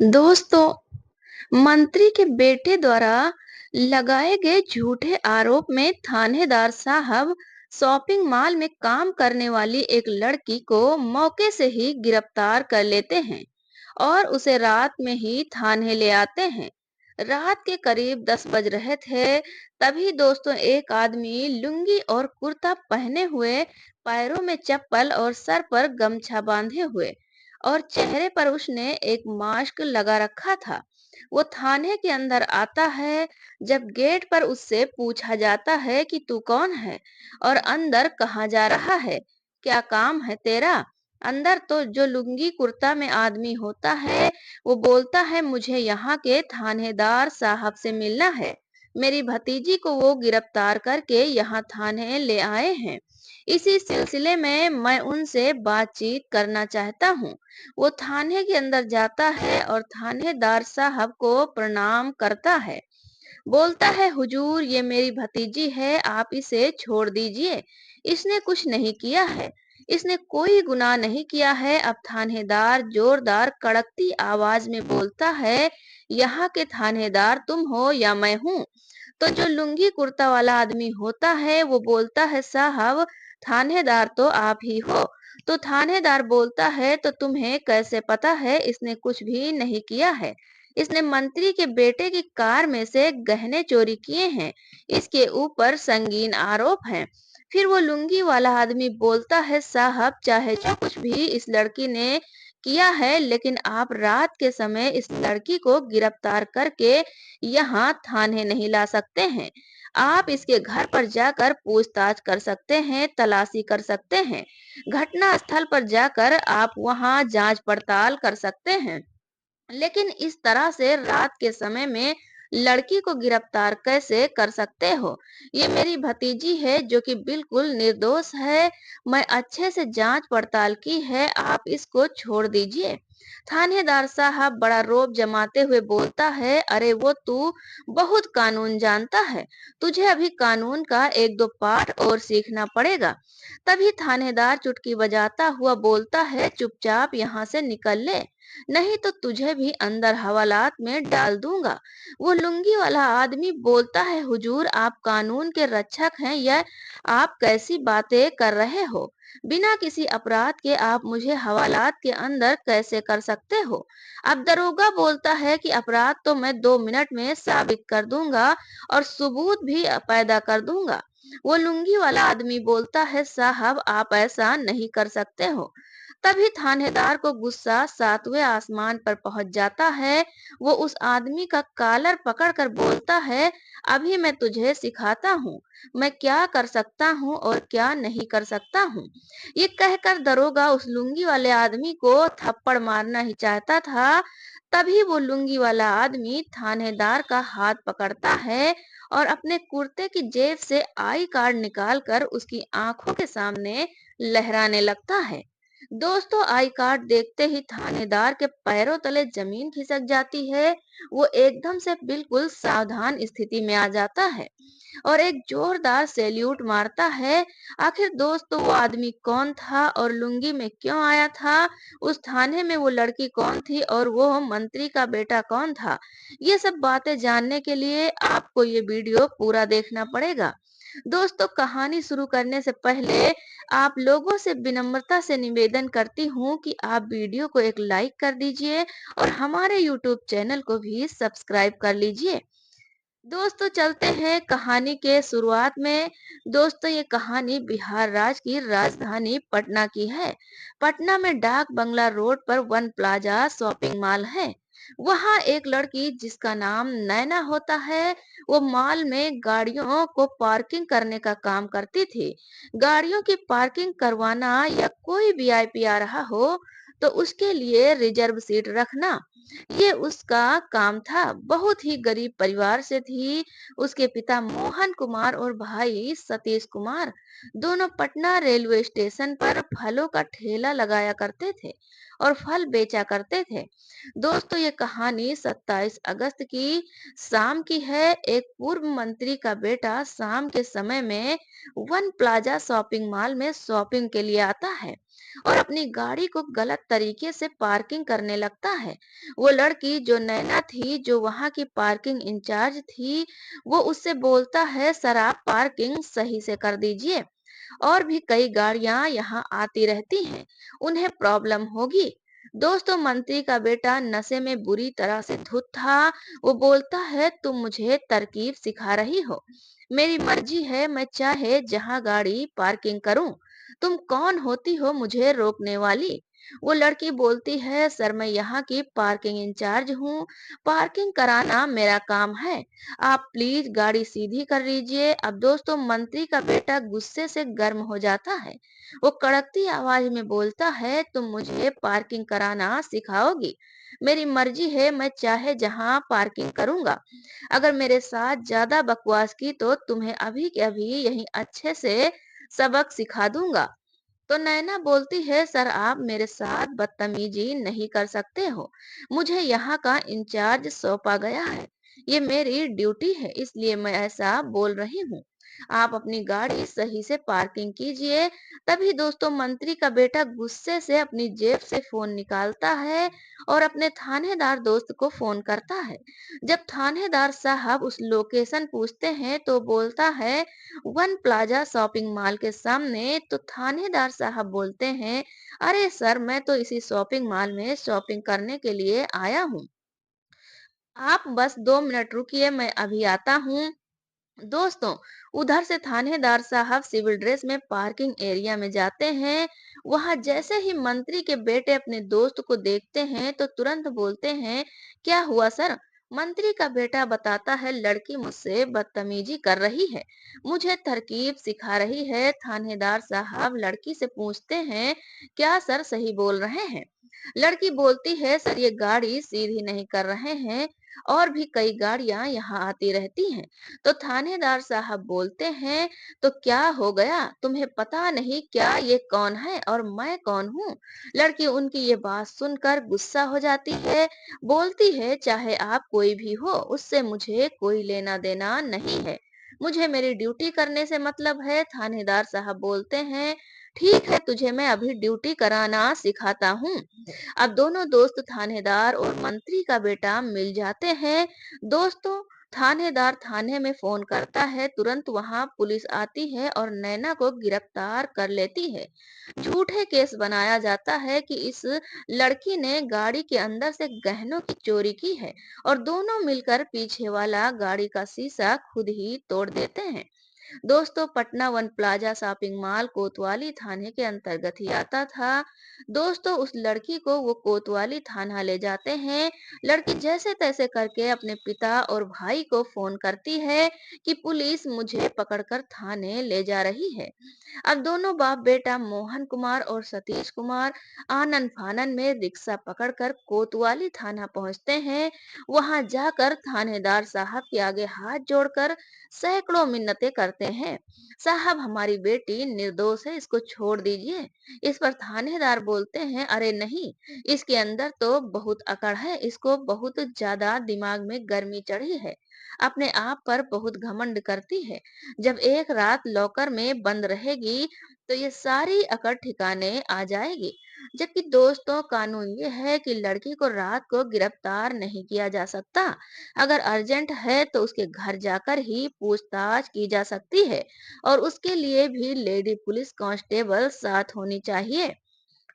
दोस्तों, मंत्री के बेटे द्वारा लगाए गए झूठे आरोप में थानेदार साहब शॉपिंग मॉल में काम करने वाली एक लड़की को मौके से ही गिरफ्तार कर लेते हैं और उसे रात में ही थाने ले आते हैं। रात के करीब 10 बज रहे थे, तभी दोस्तों एक आदमी लुंगी और कुर्ता पहने हुए, पैरों में चप्पल और सर पर गमछा बांधे हुए और चेहरे पर उसने एक मास्क लगा रखा था। वो थाने के अंदर आता है। जब गेट पर उससे पूछा जाता है कि तू कौन है और अंदर कहाँ जा रहा है, क्या काम है तेरा, अंदर तो जो लुंगी कुर्ता में आदमी होता है वो बोलता है मुझे यहाँ के थानेदार साहब से मिलना है। मेरी भतीजी को वो गिरफ्तार करके यहाँ थाने ले आए हैं। इसी सिलसिले में मैं उनसे बातचीत करना चाहता हूँ। वो थाने के अंदर जाता है और थानेदार साहब को प्रणाम करता है। बोलता है हुजूर, ये मेरी भतीजी है, आप इसे छोड़ दीजिए। इसने कुछ नहीं किया है, इसने कोई गुनाह नहीं किया है। अब थानेदार जोरदार कड़कती आवाज में बोलता है, यहाँ के थानेदार तुम हो या मैं हूँ? तो जो लुंगी कुर्ता वाला आदमी होता है वो बोलता है साहब, थानेदार तो आप ही हो। तो थानेदार बोलता है तो तुम्हें कैसे पता है इसने कुछ भी नहीं किया है? इसने मंत्री के बेटे की कार में से गहने चोरी किए हैं। इसके ऊपर संगीन आरोप हैं। फिर वो लुंगी वाला आदमी बोलता है साहब, चाहे जो कुछ भी इस लड़की ने किया है, लेकिन आप रात के समय इस लड़की को गिरफ्तार करके यहाँ थाने नहीं ला सकते हैं। आप इसके घर पर जाकर पूछताछ कर सकते हैं, तलाशी कर सकते हैं। घटना स्थल पर जाकर आप वहाँ जांच पड़ताल कर सकते हैं। लेकिन इस तरह से रात के समय में लड़की को गिरफ्तार कैसे कर सकते हो? ये मेरी भतीजी है जो कि बिल्कुल निर्दोष है। मैं अच्छे से जांच पड़ताल की है, आप इसको छोड़ दीजिए। थानेदार साहब बड़ा रौब जमाते हुए बोलता है, अरे वो तू बहुत कानून जानता है, तुझे अभी कानून का एक दो पाठ और सीखना पड़ेगा। तभी थानेदार चुटकी बजाता हुआ बोलता है, चुपचाप यहाँ से निकल ले, नहीं तो तुझे भी अंदर हवालात में डाल दूंगा। वो लुंगी वाला आदमी बोलता है हुजूर, आप कानून के रक्षक हैं, यह आप कैसी बातें कर रहे हो? बिना किसी अपराध के आप मुझे हवालात के अंदर कैसे कर सकते हो? अब दरोगा बोलता है कि अपराध तो मैं 2 मिनट में साबित कर दूंगा और सबूत भी पैदा कर दूंगा। वो लुंगी वाला आदमी बोलता है साहब, आप ऐसा नहीं कर सकते हो। तभी थानेदार को गुस्सा सातवें आसमान पर पहुंच जाता है। वो उस आदमी का कॉलर पकड़कर बोलता है, अभी मैं तुझे सिखाता हूँ मैं क्या कर सकता हूँ और क्या नहीं कर सकता हूँ। ये कहकर दरोगा उस लुंगी वाले आदमी को थप्पड़ मारना ही चाहता था। तभी वो लुंगी वाला आदमी थानेदार का हाथ पकड़ता है और अपने कुर्ते की जेब से आई कार्ड निकालकर उसकी आंखों के सामने लहराने लगता है। दोस्तों, आई कार्ड देखते ही थानेदार के पैरों तले जमीन खिसक जाती है। वो एकदम से बिल्कुल सावधान स्थिति में आ जाता है और एक जोरदार सैल्यूट मारता है। आखिर दोस्तों, वो आदमी कौन था और लुंगी में क्यों आया था? उस थाने में वो लड़की कौन थी और वो मंत्री का बेटा कौन था? ये सब बातें जानने के लिए आपको ये वीडियो पूरा देखना पड़ेगा। दोस्तों, कहानी शुरू करने से पहले आप लोगों से विनम्रता से निवेदन करती हूँ कि आप वीडियो को एक लाइक कर दीजिए और हमारे यूट्यूब चैनल को भी सब्सक्राइब कर लीजिए। दोस्तों, चलते हैं कहानी के शुरुआत में। दोस्तों, ये कहानी बिहार राज्य की राजधानी पटना की है। पटना में डाक बंगला रोड पर वन प्लाजा शॉपिंग मॉल है। वहाँ एक लड़की जिसका नाम नैना होता है, वो मॉल में गाड़ियों को पार्किंग करने का काम करती थी। गाड़ियों की पार्किंग करवाना या कोई वीआईपी आ रहा हो तो उसके लिए रिजर्व सीट रखना, ये उसका काम था। बहुत ही गरीब परिवार से थी। उसके पिता मोहन कुमार और भाई सतीश कुमार दोनों पटना रेलवे स्टेशन पर फलों का ठेला लगाया करते थे और फल बेचा करते थे। दोस्तों, ये कहानी 27 अगस्त की शाम की है। एक पूर्व मंत्री का बेटा शाम के समय में वन प्लाजा शॉपिंग मॉल में शॉपिंग के लिए आता है। और अपनी गाड़ी को गलत तरीके से पार्किंग करने लगता है। वो लड़की जो नैना थी, जो वहां की पार्किंग इंचार्ज थी, वो उससे बोलता है, सर आप पार्किंग सही से कर दीजिए। और भी कई गाड़ियां यहाँ आती रहती हैं, उन्हें प्रॉब्लम होगी। दोस्तों, मंत्री का बेटा नशे में बुरी तरह से धुत था। वो बोलता है, तुम मुझे तरकीब सिखा रही हो। मेरी मर्जी है, मैं चाहे जहां गाड़ी पार्किंग करूं। तुम कौन होती हो मुझे रोकने वाली? वो लड़की बोलती है, सर मैं यहाँ की पार्किंग इंचार्ज हूँ। पार्किंग कराना मेरा काम है। आप प्लीज गाड़ी सीधी कर लीजिए। अब दोस्तों, मंत्री का बेटा गुस्से से गर्म हो जाता है। वो कड़कती आवाज में बोलता है, तुम मुझे पार्किंग कराना सिखाओगी? मेरी मर्जी है, मैं चाहे जहां पार्किंग करूंगा। अगर मेरे साथ ज्यादा बकवास की तो तुम्हें अभी के अभी यहीं अच्छे से सबक सिखा दूंगा। तो नैना बोलती है, सर आप मेरे साथ बदतमीजी नहीं कर सकते हो। मुझे यहाँ का इंचार्ज सौंपा गया है। ये मेरी ड्यूटी है, इसलिए मैं ऐसा बोल रही हूँ। आप अपनी गाड़ी सही से पार्किंग कीजिए। तभी दोस्तों, मंत्री का बेटा गुस्से से अपनी जेब से फोन निकालता है और अपने थानेदार दोस्त को फोन करता है। जब थानेदार साहब उस लोकेशन पूछते हैं तो बोलता है, वन प्लाजा शॉपिंग मॉल के सामने। तो थानेदार साहब बोलते हैं, अरे सर, मैं तो इसी शॉपिंग मॉल में शॉपिंग करने के लिए आया हूँ। आप बस 2 मिनट रुकिए, मैं अभी आता हूँ। दोस्तों, उधर से थानेदार साहब सिविल ड्रेस में पार्किंग एरिया में जाते हैं। वहां जैसे ही मंत्री के बेटे अपने दोस्त को देखते हैं तो तुरंत बोलते हैं, क्या हुआ सर? मंत्री का बेटा बताता है, लड़की मुझसे बदतमीजी कर रही है, मुझे तरकीब सिखा रही है। थानेदार साहब लड़की से पूछते हैं, क्या सर सही बोल रहे हैं? लड़की बोलती है, सर ये गाड़ी सीधी नहीं कर रहे हैं, और भी कई गाड़ियां यहाँ आती रहती हैं। तो थानेदार साहब बोलते हैं, तो क्या हो गया, तुम्हें पता नहीं क्या ये कौन है और मैं कौन हूँ? लड़की उनकी ये बात सुनकर गुस्सा हो जाती है। बोलती है, चाहे आप कोई भी हो, उससे मुझे कोई लेना देना नहीं है। मुझे मेरी ड्यूटी करने से मतलब है। थानेदार साहब बोलते हैं, ठीक है, तुझे मैं अभी ड्यूटी कराना सिखाता हूँ। अब दोनों दोस्त, थानेदार और मंत्री का बेटा, मिल जाते हैं। दोस्तों, थानेदार थाने में फोन करता है, तुरंत वहां पुलिस आती है और नैना को गिरफ्तार कर लेती है। झूठे केस बनाया जाता है कि इस लड़की ने गाड़ी के अंदर से गहनों की चोरी की है और दोनों मिलकर पीछे वाला गाड़ी का शीशा खुद ही तोड़ देते हैं। दोस्तों, Patna one plaza shopping mall कोतवाली थाने के अंतर्गत ही आता था। दोस्तों, उस लड़की को वो कोतवाली थाना ले जाते हैं। लड़की जैसे तैसे करके अपने पिता और भाई को फोन करती है कि पुलिस मुझे पकड़कर थाने ले जा रही है। अब दोनों बाप बेटा मोहन कुमार और सतीश कुमार आनन फानन में रिक्शा पकड़कर कोतवाली थाना पहुंचते हैं। वहां जाकर थानेदार साहब के आगे हाथ जोड़कर सैकड़ों मिन्नतें करते हैं, साहब हमारी बेटी निर्दोष है, इसको छोड़ दीजिए। इस पर थानेदार बोलते हैं, अरे नहीं, इसके अंदर तो बहुत अकड़ है, इसको बहुत ज्यादा दिमाग में गर्मी चढ़ी है, अपने आप पर बहुत घमंड करती है। जब एक रात लॉकर में बंद रहेगी तो ये सारी अकड़ ठिकाने आ जाएगी। जबकि दोस्तों, कानून ये है कि लड़की को रात को गिरफ्तार नहीं किया जा सकता। अगर अर्जेंट है तो उसके घर जाकर ही पूछताछ की जा सकती है और उसके लिए भी लेडी पुलिस कांस्टेबल साथ होनी चाहिए।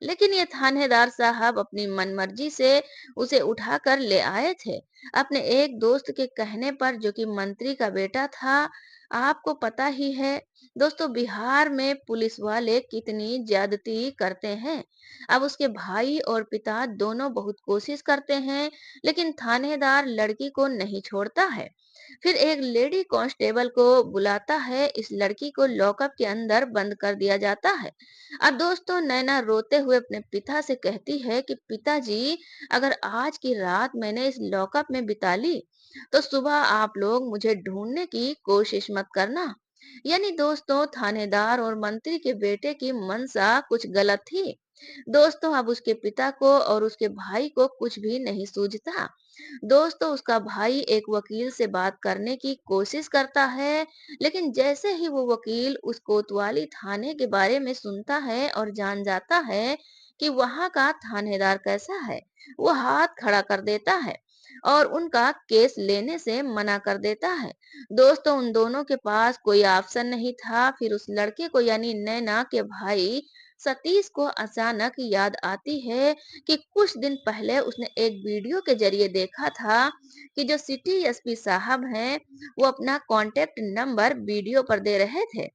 लेकिन ये थानेदार साहब अपनी मनमर्जी से उसे उठाकर ले आए थे, अपने एक दोस्त के कहने पर, जो कि मंत्री का बेटा था। आपको पता ही है दोस्तों, बिहार में पुलिस वाले कितनी ज्यादती करते हैं। अब उसके भाई और पिता दोनों बहुत कोशिश करते हैं, लेकिन थानेदार लड़की को नहीं छोड़ता है। फिर एक लेडी कांस्टेबल को बुलाता है, इस लड़की को लॉकअप के अंदर बंद कर दिया जाता है। अब दोस्तों, नैना रोते हुए अपने पिता से कहती है कि पिताजी, अगर आज की रात मैंने इस लॉकअप में बिता ली तो सुबह आप लोग मुझे ढूंढने की कोशिश मत करना। यानी दोस्तों थानेदार और मंत्री के बेटे की मंशा कुछ गलत थी। दोस्तों अब उसके पिता को और उसके भाई को कुछ भी नहीं सूझता। दोस्तों उसका भाई एक वकील से बात करने की कोशिश करता है, लेकिन जैसे ही वो वकील उस कोतवाली थाने के बारे में सुनता है और जान जाता है कि वहां का थानेदार कैसा है, वो हाथ खड़ा कर देता है और उनका केस लेने से मना कर देता है। दोस्तों उन दोनों के पास कोई ऑप्शन नहीं था। फिर उस लड़के को यानी नैना के भाई सतीश को अचानक याद आती है कि कुछ दिन पहले उसने एक वीडियो के जरिए देखा था कि जो सिटी एसपी साहब हैं वो अपना कॉन्टेक्ट नंबर वीडियो पर दे रहे थे।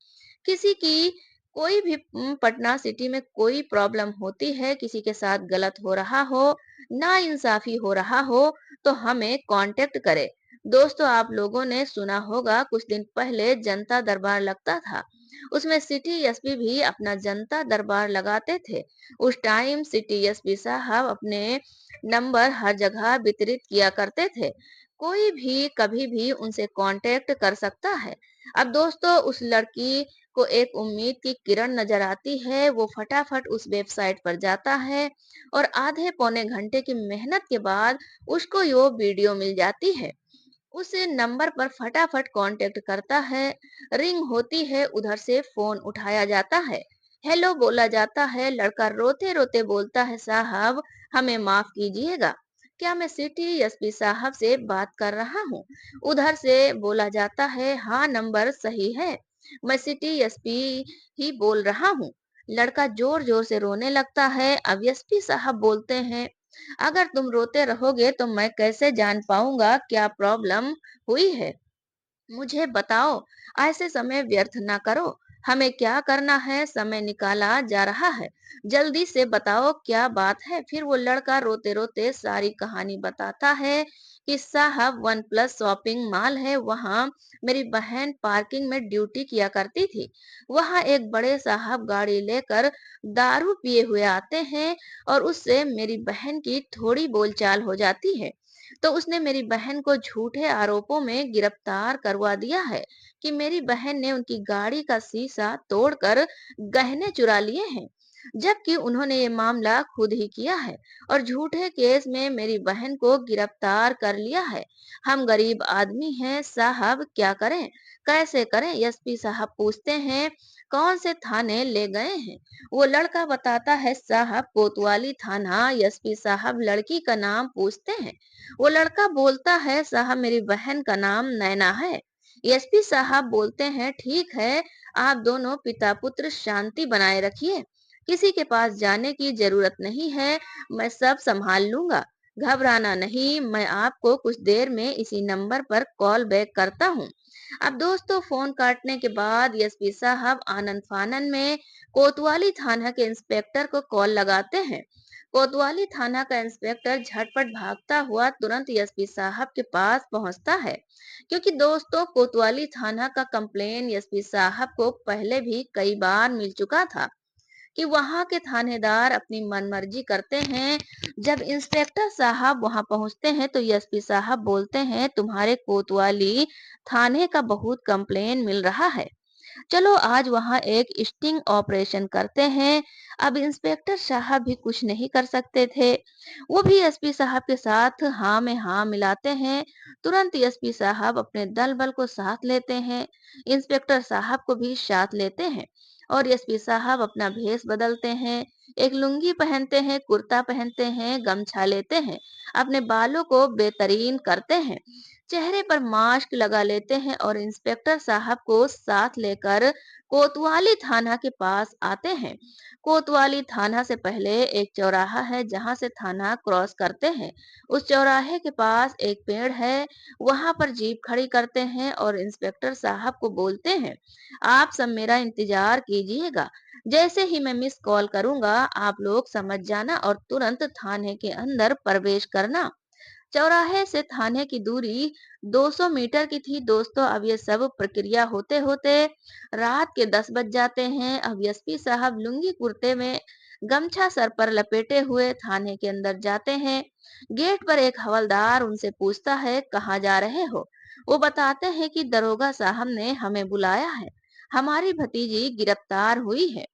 किसी की कोई भी पटना सिटी में कोई प्रॉब्लम होती है, किसी के साथ गलत हो रहा हो, ना इंसाफी हो रहा हो, तो हमें कांटेक्ट करें। दोस्तों आप लोगों ने सुना होगा कुछ दिन पहले जनता दरबार लगता था। उसमें सिटी एसपी भी अपना जनता दरबार लगाते थे। उस टाइम सिटी एसपी साहब अपने नंबर हर जगह वितरित किया करते थे। कोई भी कभी भी उनसे कांटेक्ट कर सकता है। अब दोस्तों उस लड़की को एक उम्मीद की किरण नजर आती है। वो फटाफट उस वेबसाइट पर जाता है और आधे पौने घंटे की मेहनत के बाद उसको वो वीडियो मिल जाती है। उस नंबर पर फटाफट कांटेक्ट करता है। रिंग होती है, उधर से फोन उठाया जाता है। हेलो बोला जाता है। लड़का रोते रोते बोलता है, साहब हमें माफ कीजिएगा, क्या मैं सिटी एसपी साहब से बात कर रहा हूँ? उधर से बोला जाता है, हाँ नंबर सही है, मैं सिटी एसपी ही बोल रहा हूँ। लड़का जोर जोर से रोने लगता है। अब एसपी साहब बोलते हैं, अगर तुम रोते रहोगे तो मैं कैसे जान पाऊंगा क्या प्रॉब्लम हुई है? मुझे बताओ, ऐसे समय व्यर्थ ना करो। हमें क्या करना है, समय निकाला जा रहा है। जल्दी से बताओ क्या बात है। फिर वो लड़का रोते रोते सारी कहानी बताता है कि साहब वन प्लस शॉपिंग मॉल है, वहां मेरी बहन पार्किंग में ड्यूटी किया करती थी। वहां एक बड़े साहब गाड़ी लेकर दारू पिए हुए आते हैं और उससे मेरी बहन की थोड़ी बोलचाल हो जाती है। तो उसने मेरी बहन को झूठे आरोपों में गिरफ्तार करवा दिया है कि मेरी बहन ने उनकी गाड़ी का शीशा तोड़कर गहने चुरा लिए हैं, जबकि उन्होंने ये मामला खुद ही किया है और झूठे केस में मेरी बहन को गिरफ्तार कर लिया है। हम गरीब आदमी हैं साहब, क्या करें, कैसे करें? एसपी साहब पूछते हैं, कौन से थाने ले गए हैं? वो लड़का बताता है, साहब कोतवाली थाना। एसपी साहब लड़की का नाम पूछते हैं। वो लड़का बोलता है, साहब मेरी बहन का नाम नैना है। एसपी साहब बोलते हैं, ठीक है, आप दोनों पिता पुत्र शांति बनाए रखिए, किसी के पास जाने की जरूरत नहीं है, मैं सब संभाल लूंगा। घबराना नहीं, मैं आपको कुछ देर में इसी नंबर पर कॉल बैक करता हूँ। अब दोस्तों फोन काटने के बाद एसपी साहब आनंद फानन में कोतवाली थाना के इंस्पेक्टर को कॉल लगाते हैं। कोतवाली थाना का इंस्पेक्टर झटपट भागता हुआ तुरंत एसपी साहब के पास पहुंचता है, क्योंकि दोस्तों कोतवाली थाना का कंप्लेन एसपी साहब को पहले भी कई बार मिल चुका था कि वहां के थानेदार अपनी मनमर्जी करते हैं। जब इंस्पेक्टर साहब वहां पहुंचते हैं तो एसपी साहब बोलते हैं, तुम्हारे कोतवाली थाने का बहुत कंप्लेन मिल रहा है, चलो आज वहां एक स्टिंग ऑपरेशन करते हैं। अब इंस्पेक्टर साहब भी कुछ नहीं कर सकते थे। वो भी एसपी साहब के साथ हाँ में हाँ मिलाते हैं। तुरंत एसपी साहब अपने दल बल को साथ लेते हैं, इंस्पेक्टर साहब को भी साथ लेते हैं और एसपी साहब अपना भेष बदलते हैं। एक लुंगी पहनते हैं, कुर्ता पहनते हैं, गमछा लेते हैं, अपने बालों को बेहतरीन करते हैं, चेहरे पर मास्क लगा लेते हैं और इंस्पेक्टर साहब को साथ लेकर कोतवाली थाना के पास आते हैं। कोतवाली थाना से पहले एक चौराहा है जहां से थाना क्रॉस करते हैं। उस चौराहे के पास एक पेड़ है, वहां पर जीप खड़ी करते हैं और इंस्पेक्टर साहब को बोलते हैं, आप सब मेरा इंतजार कीजिएगा, जैसे ही मैं मिस कॉल करूंगा आप लोग समझ जाना और तुरंत थाने के अंदर प्रवेश करना। चौराहे से थाने की दूरी 200 मीटर की थी। दोस्तों अब ये सब प्रक्रिया होते होते रात के 10 बज जाते हैं। अब एसपी साहब लुंगी कुर्ते में गमछा सर पर लपेटे हुए थाने के अंदर जाते हैं। गेट पर एक हवलदार उनसे पूछता है, कहाँ जा रहे हो? वो बताते हैं कि दरोगा साहब ने हमें बुलाया है। हमारी भतीजी गिरफ्तार हुई है।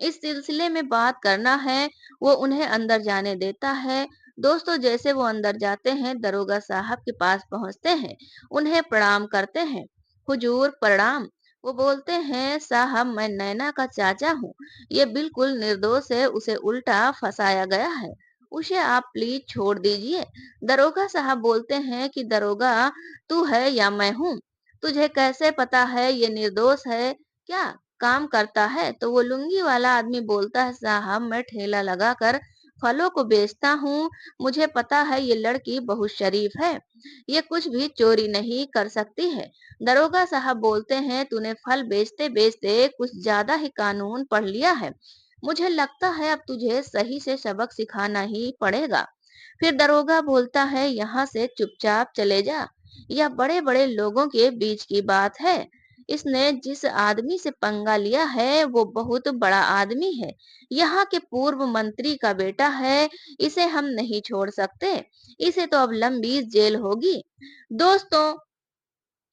इस सिलसिले में बात करना है। वो उन्हें अंदर जाने देता है। दोस्तों जैसे वो अंदर जाते हैं, दरोगा साहब के पास पहुंचते हैं, उन्हें प्रणाम करते हैं। हुजूर प्रणाम। वो बोलते हैं, साहब मैं नैना का चाचा हूँ। ये बिल्कुल निर्दोष है, उसे उल्टा फंसाया गया है। उसे आप प्लीज छोड़ दीजिए। दरोगा साहब बोलते हैं कि दरोगा तू है या मैं हूँ? तुझे कैसे पता है ये निर्दोष है? क्या काम करता है? तो वो लुंगी वाला आदमी बोलता है, साहब मैं ठेला लगाकर फलों को बेचता हूँ। मुझे पता है ये लड़की बहुत शरीफ है, ये कुछ भी चोरी नहीं कर सकती है। दरोगा साहब बोलते हैं, तूने फल बेचते बेचते कुछ ज्यादा ही कानून पढ़ लिया है। मुझे लगता है अब तुझे सही से सबक सिखाना ही पड़ेगा। फिर दरोगा बोलता है, यहाँ से चुपचाप चले जा। यह बड़े बड़े लोगों के बीच की बात है। इसने जिस आदमी से पंगा लिया है वो बहुत बड़ा आदमी है। यहाँ के पूर्व मंत्री का बेटा है। इसे हम नहीं छोड़ सकते। इसे तो अब लंबी जेल होगी। दोस्तों,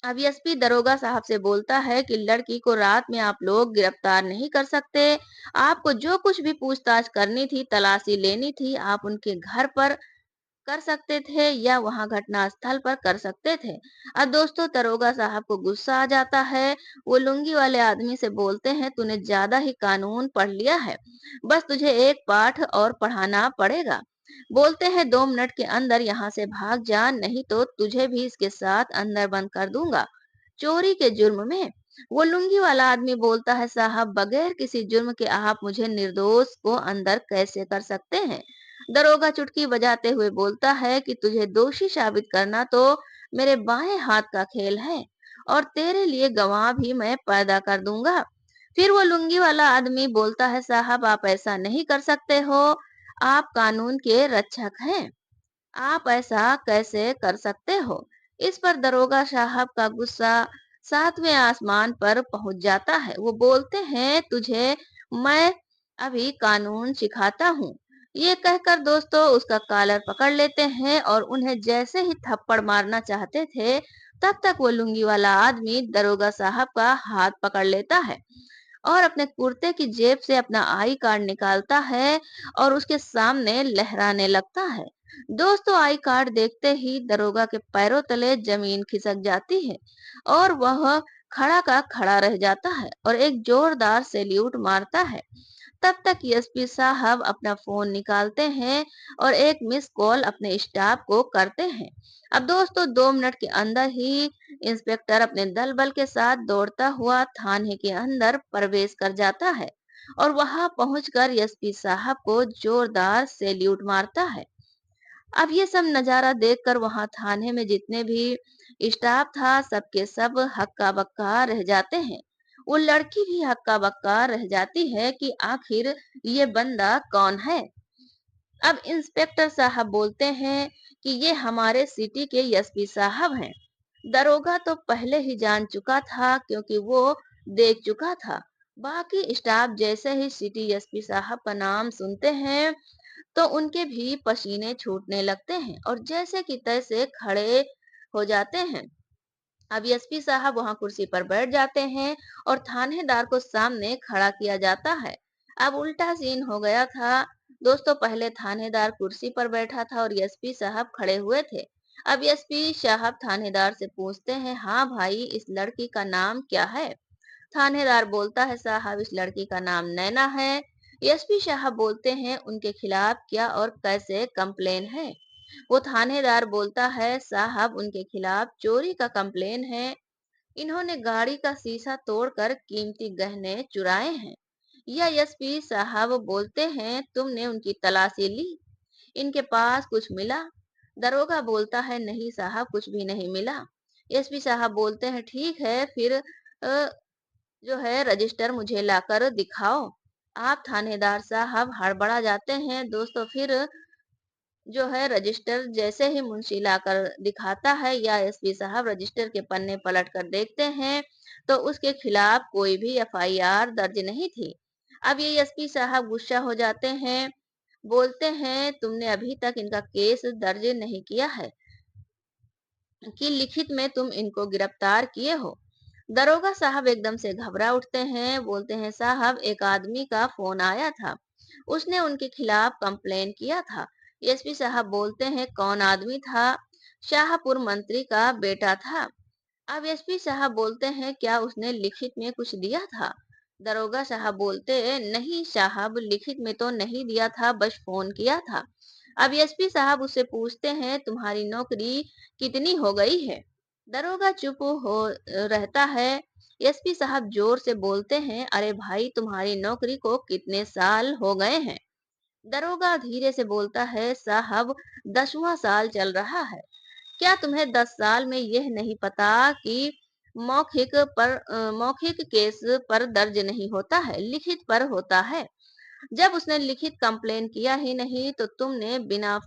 अब एसपी दरोगा साहब से बोलता है कि लड़की को रात में आप लोग गिरफ्तार नहीं कर सकते। आपको जो कुछ भी पूछताछ करनी थी, तलाशी लेनी थी, आप उनके घर पर कर सकते थे या वहां घटना स्थल पर कर सकते थे। अब दोस्तों दरोगा साहब को गुस्सा आ जाता है। वो लुंगी वाले आदमी से बोलते हैं, तूने ज्यादा ही कानून पढ़ लिया है, बस तुझे एक पाठ और पढ़ाना पड़ेगा। बोलते हैं 2 मिनट के अंदर यहाँ से भाग जा, नहीं तो तुझे भी इसके साथ अंदर बंद कर दूंगा, चोरी के जुर्म में। वो लुंगी वाला आदमी बोलता है, साहब बगैर किसी जुर्म के आप मुझे निर्दोष को अंदर कैसे कर सकते हैं? दरोगा चुटकी बजाते हुए बोलता है कि तुझे दोषी साबित करना तो मेरे बाएं हाथ का खेल है, और तेरे लिए गवाह भी मैं पैदा कर दूंगा। फिर वो लुंगी वाला आदमी बोलता है, साहब आप ऐसा नहीं कर सकते हो, आप कानून के रक्षक हैं, आप ऐसा कैसे कर सकते हो? इस पर दरोगा साहब का गुस्सा 7वें आसमान पर पहुंच जाता है। वो बोलते हैं, तुझे मैं अभी कानून सिखाता हूँ। ये कहकर दोस्तों उसका कॉलर पकड़ लेते हैं और उन्हें जैसे ही थप्पड़ मारना चाहते थे, तब तक वो लुंगी वाला आदमी दरोगा साहब का हाथ पकड़ लेता है और अपने कुर्ते की जेब से अपना आई कार्ड निकालता है और उसके सामने लहराने लगता है। दोस्तों आई कार्ड देखते ही दरोगा के पैरों तले जमीन खिसक जाती है और वह खड़ा का खड़ा रह जाता है और एक जोरदार सैल्यूट मारता है। तब तक एसपी साहब अपना फोन निकालते हैं और एक मिस कॉल अपने स्टाफ को करते हैं। अब दोस्तों 2 मिनट के अंदर ही इंस्पेक्टर अपने दल बल के साथ दौड़ता हुआ थाने के अंदर प्रवेश कर जाता है और वहां पहुंचकर एसपी साहब को जोरदार सैल्यूट मारता है। अब ये सब नजारा देखकर वहां थाने में जितने भी स्टाफ था, सबके सब हक्का बक्का रह जाते हैं। वो लड़की भी हक्का बक्का रह जाती है कि आखिर ये बंदा कौन है। अब इंस्पेक्टर साहब बोलते हैं कि ये हमारे सिटी के एसपी साहब हैं। दरोगा तो पहले ही जान चुका था क्योंकि वो देख चुका था। बाकी स्टाफ जैसे ही सिटी एसपी साहब का नाम सुनते हैं तो उनके भी पसीने छूटने लगते हैं और जैसे कि तैसे खड़े हो जाते हैं। अब एसपी साहब वहां कुर्सी पर बैठ जाते हैं और थानेदार को सामने खड़ा किया जाता है। अब उल्टा सीन हो गया था। दोस्तों पहले थानेदार कुर्सी पर बैठा था और एसपी साहब खड़े हुए थे। अब एसपी साहब थानेदार से पूछते हैं, हाँ भाई इस लड़की का नाम क्या है? थानेदार बोलता है, साहब इस लड़की का नाम नैना है। एसपी साहब बोलते हैं, उनके खिलाफ क्या और कैसे कंप्लेन है? वो थानेदार बोलता है, साहब उनके खिलाफ चोरी का कंप्लेन है। इन्होंने गाड़ी का शीशा तोड़कर कीमती गहने चुराए हैं। या एसपी साहब बोलते हैं, तुमने उनकी तलाशी ली, इनके पास कुछ मिला? दरोगा बोलता है, नहीं साहब कुछ भी नहीं मिला। एसपी साहब बोलते हैं, ठीक है फिर जो है रजिस्टर मुझे लाकर दिखाओ। आप थानेदार साहब हड़बड़ा जाते हैं। दोस्तों फिर जो है रजिस्टर जैसे ही मुंशी लाकर दिखाता है या एसपी साहब रजिस्टर के पन्ने पलट कर देखते हैं तो उसके खिलाफ कोई भी एफआईआर दर्ज नहीं थी। अब ये एसपी साहब गुस्सा हो जाते हैं, बोलते हैं, तुमने अभी तक इनका केस दर्ज नहीं किया है कि लिखित में तुम इनको गिरफ्तार किए हो। दरोगा साहब एकदम से घबरा उठते हैं, बोलते हैं साहब एक आदमी का फोन आया था, उसने उनके खिलाफ कंप्लेन किया था। एसपी साहब बोलते हैं कौन आदमी था? शाहपुर मंत्री का बेटा था। अब एसपी साहब बोलते हैं क्या उसने लिखित में कुछ दिया था? दरोगा साहब बोलते नहीं साहब, लिखित में तो नहीं दिया था, बस फोन किया था। अब एसपी साहब उससे पूछते हैं तुम्हारी नौकरी कितनी हो गई है? दरोगा चुप हो रहता है। एसपी साहब जोर से बोलते हैं अरे भाई तुम्हारी नौकरी को कितने साल हो गए हैं? दरोगा धीरे से बोलता है साहब 10वां साल चल रहा है। क्या तुम्हें 10 साल में यह नहीं पता कि मौखिक केस पर दर्ज नहीं होता है, लिखित पर होता है। जब उसने लिखित कंप्लेन किया ही नहीं तो तुमने बिना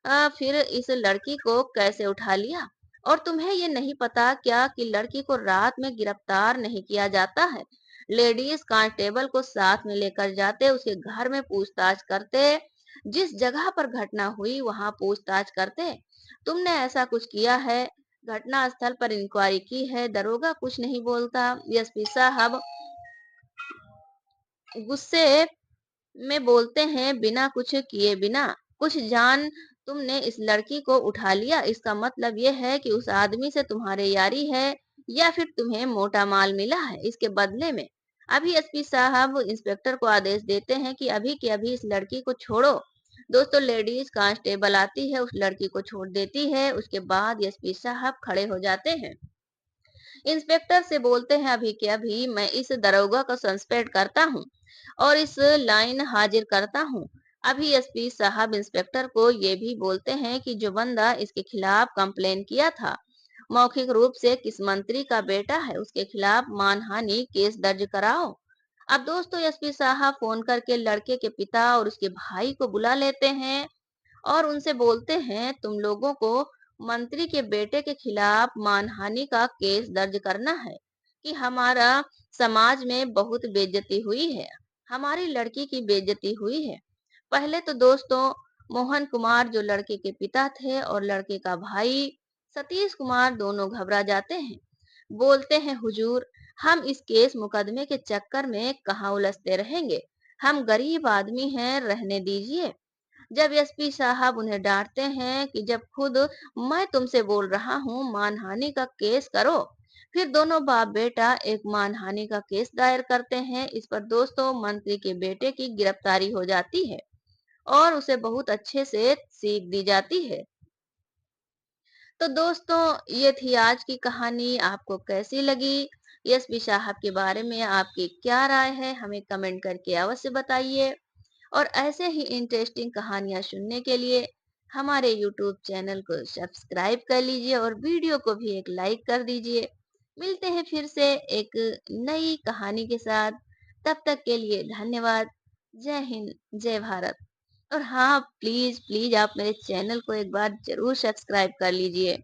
फिर इस लड़की को कैसे उठा लिया? और तुम्हें ये नहीं पता क्या कि लड़की को रात में गिरफ्तार नहीं किया जाता है, लेडीज कांस्टेबल को साथ में लेकर जाते, उसके घर में पूछताछ करते, जिस जगह पर घटना हुई वहां पूछताछ करते। तुमने ऐसा कुछ किया है? घटना स्थल पर इंक्वायरी की है? दरोगा कुछ नहीं बोलता। एसपी साहब गुस्से में बोलते हैं बिना कुछ किए बिना कुछ जान तुमने इस लड़की को उठा लिया, इसका मतलब यह है कि उस आदमी से तुम्हारे यारी है या फिर तुम्हें मोटा माल मिला है इसके बदले में। अभी एसपी साहब इंस्पेक्टर को आदेश देते हैं कि अभी के अभी इस लड़की को छोड़ो। दोस्तों लेडीज कांस्टेबल आती है, उस लड़की को छोड़ देती है, उसके बाद एसपी साहब खड़े हो जाते हैं, इंस्पेक्टर से बोलते हैं अभी के अभी मैं इस दरोगा को सस्पेंड करता हूँ और इस लाइन हाजिर करता हूँ। अभी एसपी साहब इंस्पेक्टर को ये भी बोलते हैं कि जो बंदा इसके खिलाफ कंप्लेन किया था, मौखिक रूप से किस मंत्री का बेटा है, उसके खिलाफ मानहानि केस दर्ज कराओ। अब दोस्तों एसपी साहब फोन करके लड़के के पिता और उसके भाई को बुला लेते हैं और उनसे बोलते हैं तुम लोगों को मंत्री के बेटे के खिलाफ मानहानि का केस दर्ज करना है कि हमारा समाज में बहुत बेइज्जती हुई है, हमारी लड़की की बेइज्जती हुई है। पहले तो दोस्तों मोहन कुमार जो लड़के के पिता थे और लड़के का भाई सतीश कुमार दोनों घबरा जाते हैं, बोलते हैं हुजूर हम इस केस मुकदमे के चक्कर में कहाँ उलझते रहेंगे, हम गरीब आदमी हैं, रहने दीजिए। जब एसपी साहब उन्हें डांटते हैं कि जब खुद मैं तुमसे बोल रहा हूँ मानहानि का केस करो, फिर दोनों बाप बेटा एक मानहानि का केस दायर करते हैं। इस पर दोस्तों मंत्री के बेटे की गिरफ्तारी हो जाती है और उसे बहुत अच्छे से सीख दी जाती है। तो दोस्तों ये थी आज की कहानी, आपको कैसी लगी? एसपी साहब के बारे में आपकी क्या राय है, हमें कमेंट करके अवश्य बताइए। और ऐसे ही इंटरेस्टिंग कहानियां सुनने के लिए हमारे यूट्यूब चैनल को सब्सक्राइब कर लीजिए और वीडियो को भी एक लाइक कर दीजिए। मिलते हैं फिर से एक नई कहानी के साथ। तब तक के लिए धन्यवाद। जय हिंद, जय भारत। और हाँ प्लीज प्लीज आप मेरे चैनल को एक बार जरूर सब्सक्राइब कर लीजिए।